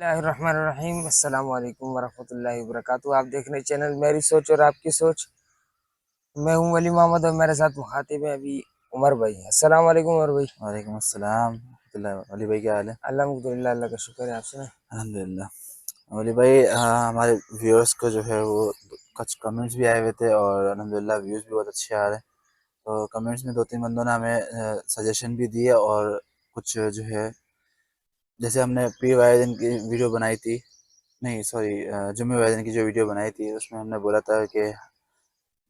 बिस्मिल्लाहिर्रहमानिर्रहीम अस्सलाम वालेकुम वरहमतुल्लाहि वबरकातुहू। आप देख रहे हैं चैनल मेरी सोच और आपकी सोच। मैं हूं वली मोहम्मद और मेरे साथ मुखातिब है अभी उमर भाई। अस्सलाम वालेकुम उमर भाई। वालेकुम अस्सलाम। अली भाई क्या हाल है? अल्हम्दुलिल्लाह, अल्लाह का शुक्र है। आपसे अल्हम्दुलिल्लाह। अली भाई, हमारे व्यूअर्स को जो है वो कुछ कमेंट्स भी आए हुए थे और अल्हम्दुलिल्लाह व्यूज़ भी बहुत अच्छे आ रहे हैं। तो कमेंट्स में 2-3 बंदों ने हमें सजेशन भी दिए और कुछ जो है, जैसे हमने पी वाले दिन की वीडियो बनाई थी, नहीं सॉरी, जुम्मे वाले दिन की जो वीडियो बनाई थी उसमें हमने बोला था कि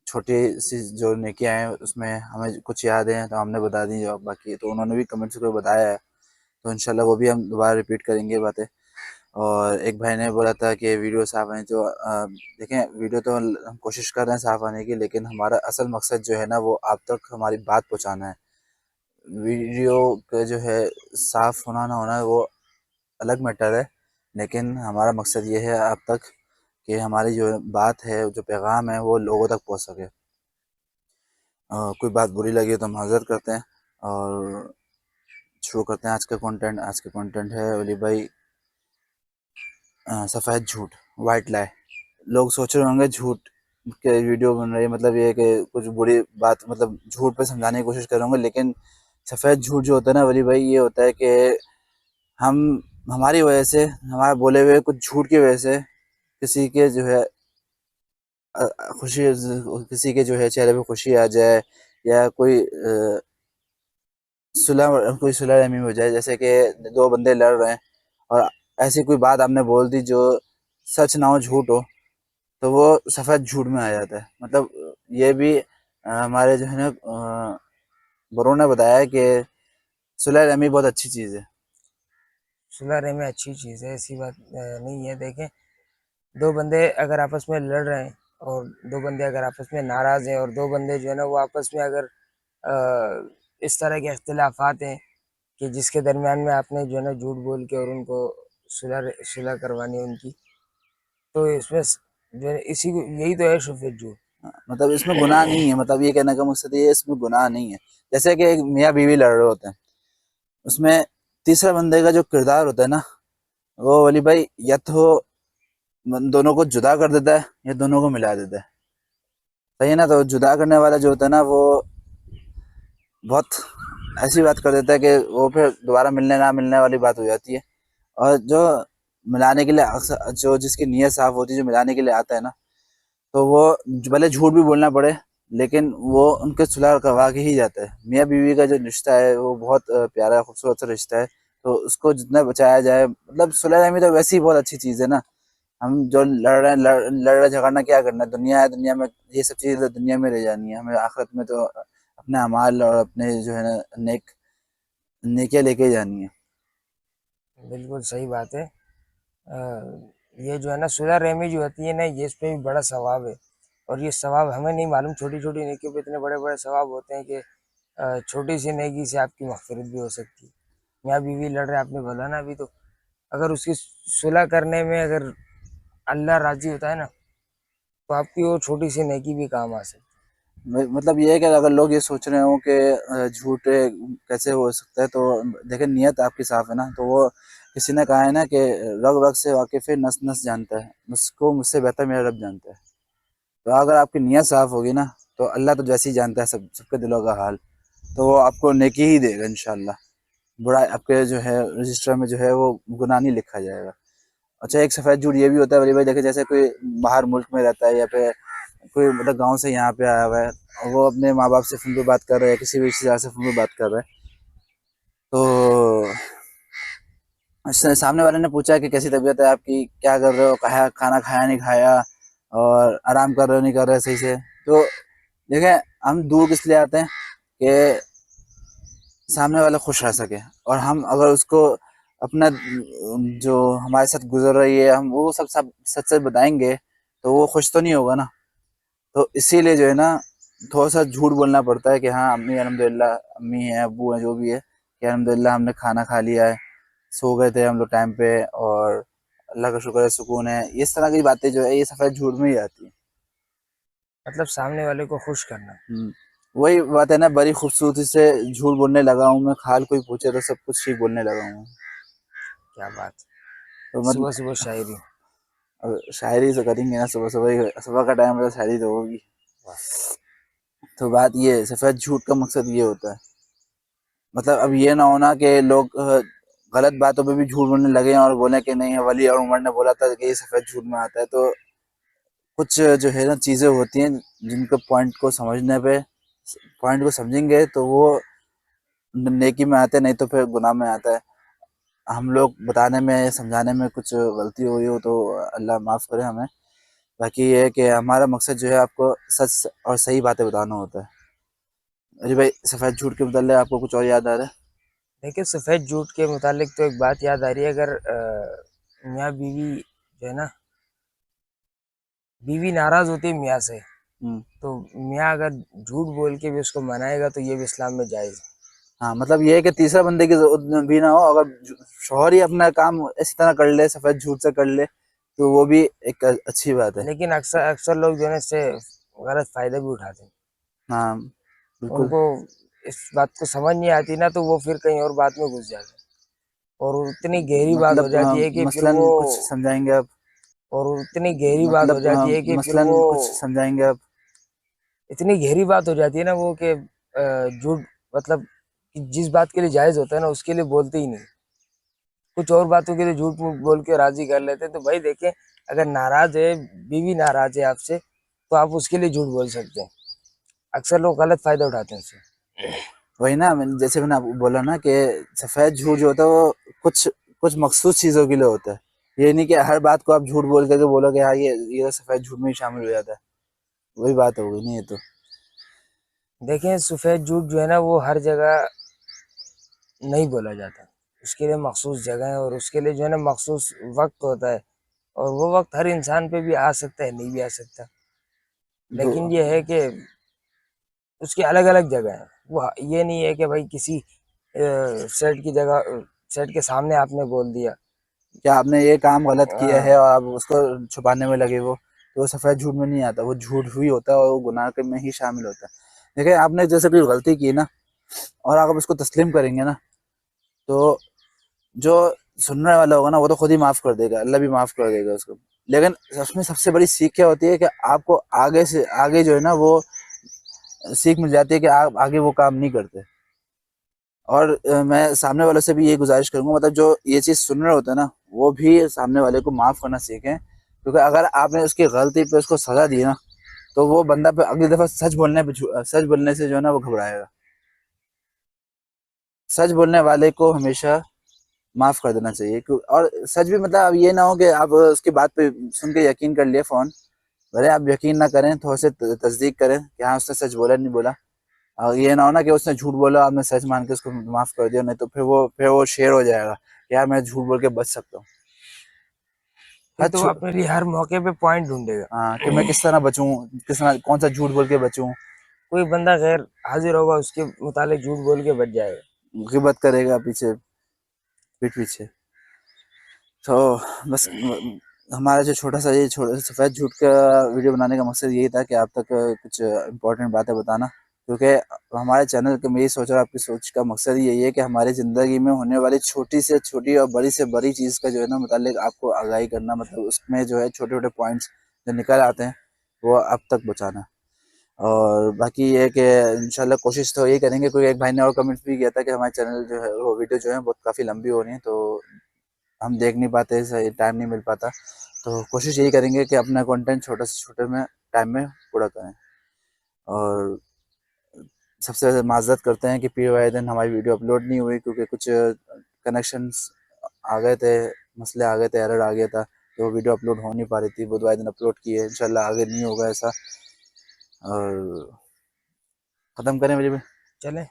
छोटी सी जो नेकियां हैं उसमें हमें कुछ याद है तो हमने बता दी, जो बाकी तो उन्होंने भी कमेंट्स को बताया है, तो इंशाल्लाह वो भी हम दोबारा रिपीट करेंगे बातें। और एक भाई ने बोला था कि वीडियो साफ़ आने, तो देखें वीडियो तो हम कोशिश कर रहे हैं साफ़ आने की, लेकिन हमारा असल मकसद जो है ना वो आप तक हमारी बात पहुंचाना है। वीडियो का जो है साफ़ होना ना होना वो अलग मैटर है, लेकिन हमारा मकसद ये है आप तक कि हमारी जो बात है, जो पैगाम है वो लोगों तक पहुंच सके। कोई बात बुरी लगी तो हम माज़रत करते हैं और शुरू करते हैं आज का कंटेंट। आज का कंटेंट है वली भाई, सफ़ेद झूठ, वाइट लाई। लोग सोच रहे होंगे झूठ के वीडियो बन रही है, मतलब ये है कि कुछ बुरी बात, मतलब झूठ पे समझाने की कोशिश कर रहे होंगे, लेकिन सफ़ेद झूठ जो होता है ना वली भाई, ये होता है कि हम हमारी वजह से, हमारे बोले हुए कुछ झूठ की वजह से किसी के जो है खुशी, किसी के जो है चेहरे पे खुशी आ जाए, या कोई सुलह रहमी हो जाए। जैसे कि दो बंदे लड़ रहे हैं और ऐसी कोई बात आपने बोल दी जो सच ना हो, झूठ हो, तो वो सफ़ेद झूठ में आ जाता है। मतलब ये भी हमारे जो है ना बड़ों ने बताया है कि सुलह रहमी बहुत अच्छी चीज़ है। सुलह रहमी अच्छी चीज़ है, ऐसी बात नहीं है। देखें, दो बंदे अगर आपस में लड़ रहे हैं और दो बंदे अगर आपस में नाराज़ हैं और दो बंदे जो है ना वो आपस में अगर इस तरह के इख्तिलाफात हैं कि जिसके दरमियान में आपने जो है ना झूठ बोल के और उनको सुलह सुलह करवानी है उनकी, तो इसमें जो है इसी को यही तो है सफ़ेद झूठ। मतलब इसमें गुनाह नहीं है, मतलब ये कहने का मकसद ये है, इसमें गुनाह नहीं है। जैसे कि एक मियाँ बीवी लड़ रहे होते हैं, उसमें तीसरा बंदे का जो किरदार होता है ना, वो वली भाई या तो दोनों को जुदा कर देता है या दोनों को मिला देता है। सही है ना? तो जुदा करने वाला जो होता है ना वो बहुत ऐसी बात कर देता है कि वो फिर दोबारा मिलने ना मिलने वाली बात हो जाती है। और जो मिलाने के लिए अक्सर, जो जिसकी नीयत साफ होती है, जो मिलाने के लिए आता है ना, तो वो भले झूठ भी बोलना पड़े, लेकिन वो उनके सुलह करवा के ही जाता है। मियाँ बीवी का जो रिश्ता है वो बहुत प्यारा खूबसूरत सा रिश्ता है, तो उसको जितना बचाया जाए, मतलब सुलह रहमी तो वैसे ही बहुत अच्छी चीज़ है ना। हम जो लड़ रहे हैं, लड़ रहे झगड़ना क्या करना है, दुनिया है, दुनिया में ये सब चीज़ें तो दुनिया में रह जानी है, हमें आखिरत में तो अपने अमाल और अपने जो है ना नेकियां लेके ही जानी है। बिल्कुल सही बात है। अ, ये जो है ना सुलह रहमी जो होती है ना, ये इस पे भी बड़ा सवाब है। और ये सवाब हमें नहीं मालूम, छोटी छोटी नेकियों पे इतने बड़े बड़े सवाब होते हैं कि छोटी सी नेकी से आपकी मग़फ़िरत भी हो सकती है। मियाँ बीवी लड़ रहे हैं, आपने बोला ना अभी, तो अगर उसकी सुलह करने में अगर अल्लाह राज़ी होता है ना, तो आपकी वो छोटी सी नेकी भी काम आ सकती मतलब ये है कि अगर लोग ये सोच रहे हो कि झूठ कैसे हो सकता है, तो देखिए नीयत आपकी साफ है ना, तो वो किसी ने कहा है ना कि रग रग से वाकिफ है, नस नस जानता है, मुझको मुझसे बेहतर मेरा रब जानता है। तो अगर आपकी नीयत साफ होगी ना, तो अल्लाह तो जैसे ही जानता है सबके दिलों का हाल, तो वो आपको नेकी ही देगा इंशाल्लाह। बुरा आपके जो है रजिस्टर में जो है वो गुनाह नहीं लिखा जाएगा। अच्छा, एक सफ़ेद झूठ ये भी होता है बड़ी भाई, देखिए जैसे कोई बाहर मुल्क में रहता है या फिर कोई मतलब गांव से यहाँ पे आया हुआ है और वो अपने माँ बाप से फ़ोन पे बात कर रहे हैं, किसी भी रिश्तेदार से फ़ोन पे बात कर रहे हैं, तो सामने वाले ने पूछा कि कैसी तबीयत है आपकी, क्या कर रहे हो, कहा खाना खाया नहीं खाया, और आराम कर रहे हो नहीं कर रहे सही से। तो देखें, हम दूर किस लिए आते हैं कि सामने वाला खुश रह सके, और हम अगर उसको अपना जो हमारे साथ गुजर रही है हम वो सब सच सच बताएंगे, तो वो खुश तो नहीं होगा ना। तो इसीलिए जो है ना थोड़ा सा झूठ बोलना पड़ता है कि हाँ अम्मी अल्हम्दुलिल्लाह, अम्मी हैं अब्बू हैं जो भी है, कि अल्हम्दुलिल्लाह हमने खाना खा लिया है, सो गए थे हम लोग टाइम पे, और अल्लाह का शुक्र है सुकून है। इस तरह की बातें जो है ये सफ़ेद झूठ में ही आती है। है। मतलब सामने वाले को खुश करना। वही बात है ना, बड़ी खूबसूरती से झूठ बोलने लगा हूँ मैं, खाल कोई पूछे तो सब कुछ ही बोलने लगा हूँ। क्या बात है। तो सुबह मतलब सुबह शायरी। अब शायरी तो करेंगे ना, सुबह सुबह, सुबह का टाइम है तो शायरी तो होगी। वाह। तो बात ये है, सफेद झूठ का मकसद ये होता है, मतलब अब ये ना होना कि लोग गलत बातों पे भी झूठ बोलने लगे और बोले कि नहीं वली और उमर ने बोला था कि ये सफेद झूठ में आता है। तो कुछ जो है ना चीजें होती हैं जिनको पॉइंट को समझने पे, पॉइंट को समझेंगे तो वो नेकी में आते हैं, नहीं तो फिर गुनाह में आता है। हम लोग बताने में समझाने में कुछ गलती हुई हो तो अल्लाह माफ़ करे हमें। बाकी ये है कि हमारा मकसद जो है आपको सच और सही बातें बताना होता है। अरे भाई, सफ़ेद झूठ के बदले आपको कुछ और याद आ रहा है? देखिए, सफ़ेद झूठ के मुतालिक तो एक बात याद आ रही है, अगर मियाँ बीवी जो है ना, बीवी नाराज़ होती है मियाँ से, हम्म। तो मियाँ अगर झूठ बोल के भी उसको मनाएगा तो ये भी इस्लाम में जायज़ है। हाँ, मतलब ये है कि तीसरा बंदे की ज़रूरत भी ना हो, अगर शौहर ही अपना काम इसी तरह कर ले, सफ़ेद झूठ से कर ले, तो वो भी एक अच्छी बात है। लेकिन अक्सर अक्सर लोग जो है ना इससे गलत फ़ायदा भी उठाते हैं। हाँ, बिल्कुल। उनको इस बात को समझ नहीं आती ना, तो वो फिर कहीं और बात में घुस जाते हैं, और इतनी गहरी बात हो मतलब जाती है कि फिर वो, मसलन कुछ समझाएंगे आप? और इतनी गहरी बात हो मतलब जाती है कि फिर वो, मसलन कुछ समझाएंगे आप? इतनी गहरी बात हो जाती है ना वो कि झूठ, मतलब कि जिस बात के लिए जायज़ होता है ना उसके लिए बोलते ही नहीं, कुछ और बातों के लिए झूठ बोल के राज़ी कर लेते हैं। तो भाई देखें, अगर नाराज़ है, बीवी नाराज़ है आपसे, तो आप उसके लिए झूठ बोल सकते हैं। अक्सर लोग गलत फ़ायदा उठाते हैं उससे। वही ना, जैसे मैंने आपको बोला ना कि सफ़ेद झूठ जो होता है वो कुछ कुछ मखसूस चीज़ों के लिए होता है। ये नहीं कि हर बात को आप झूठ बोल करके बोलो कि हाँ ये तो सफ़ेद झूठ में ही शामिल हो जाता है। वही बात हो गई ना ये तो। देखें, सफ़ेद झूठ जो है ना वो हर जगह नहीं बोला जाता, उसके लिए मखसूस जगह है, और उसके लिए जो है ना मखसूस वक्त होता है, और वो वक्त हर इंसान पे भी आ सकता है, नहीं भी आ सकता। तो लेकिन ये है कि उसकी अलग अलग जगह है। वो ये नहीं है कि भाई किसी सेट की जगह, सेट के सामने आपने बोल दिया। क्या आपने ये काम गलत किया है हाँ, और आप उसको छुपाने में लगे वो, तो वो सफ़ेद झूठ में नहीं आता, वो झूठ ही होता है और वो गुनाह के में ही शामिल होता है। देखिए, आपने जैसे कोई गलती की ना और आप उसको तस्लीम करेंगे ना, तो जो सुनने वाला होगा ना वो तो खुद ही माफ़ कर देगा, अल्लाह भी माफ़ कर देगा उसको। लेकिन उसमें सबसे बड़ी सीख क्या होती है कि आपको आगे से आगे जो है ना वो सीख मिल जाती है कि आप आगे वो काम नहीं करते। और मैं सामने वालों से भी ये गुजारिश करूंगा, मतलब जो ये चीज़ सुन रहे होते हैं ना वो भी सामने वाले को माफ़ करना सीखें, क्योंकि अगर आपने उसकी गलती पे उसको सजा दी ना, तो वो बंदा पे अगली दफ़ा सच बोलने से जो है ना वो घबराएगा। सच बोलने वाले को हमेशा माफ़ कर देना चाहिए। और सच भी, मतलब अब ये ना हो कि आप उसकी बात पे सुन के यकीन कर लिए फ़ौरन। भले आप यकीन ना करें, थोड़ा से तस्दीक करें कि हाँ उसने सच बोला नहीं बोला। और ये ना हो ना कि उसने झूठ बोला, आपने सच मान के उसको माफ़ कर दिया, नहीं तो फिर वो शेर हो जाएगा कि यार मैं झूठ बोल के बच सकता हूँ। फिर हर तो वो अपने लिए हर मौके पे पॉइंट ढूंढेगा। हाँ, कि मैं किस तरह बचूँ, किस तरह कौन सा झूठ बोल के बचूँ। कोई बंदा गैर हाजिर होगा उसके मुतालिक झूठ बोल के बच जाएगा। गिबत करेगा पीछे, पीठ पीछे। तो बस हमारा जो छोटा सा ये छोटा सफ़ेद झूठ का वीडियो बनाने का मकसद यही था कि आप तक कुछ इम्पोर्टेंट बातें बताना, क्योंकि हमारे चैनल का मैं यही सोच रहा, आपकी सोच का मकसद यही है कि हमारी ज़िंदगी में होने वाली छोटी से छोटी और बड़ी से बड़ी चीज़ का जो है ना मुतालिक आपको आगाही करना, मतलब उसमें जो है छोटे छोटे पॉइंट्स जो निकल आते हैं वो आप तक पहुँचाना। और बाकी ये है कि इंशाल्लाह कोशिश तो यही करेंगे, कोई एक भाई ने और कमेंट्स भी किया था कि हमारे चैनल जो है वो वीडियो जो है बहुत काफ़ी लंबी हो रही है, तो हम देख नहीं पाते, सही टाइम नहीं मिल पाता। तो कोशिश यही करेंगे कि अपना कंटेंट छोटे से छोटे में टाइम में पूरा करें। और सबसे ज़्यादा माज़रत करते हैं कि पीर वाले दिन हमारी वीडियो अपलोड नहीं हुई, क्योंकि कुछ कनेक्शंस आ गए थे, मसले आ गए थे, एरर आ गया था, तो वो वीडियो अपलोड हो नहीं पा रही थी। बुध वाले दिन अपलोड की है, इंशाल्लाह आगे नहीं होगा ऐसा। और ख़त्म करें मेरे भी, चले।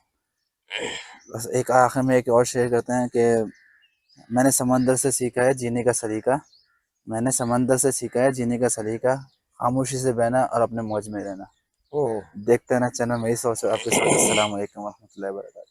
बस एक आखिर में एक और शेयर करते हैं कि मैंने समंदर से सीखा है जीने का सलीका, मैंने समंदर से सीखा है जीने का सलीका, खामोशी से बहना और अपने मौज में रहना। ओह। देखते हैं ना चैनल में ही सोच आपके साथ। अस्सलाम वालेकुम वरहमतुल्लाहि वबरकातुहू।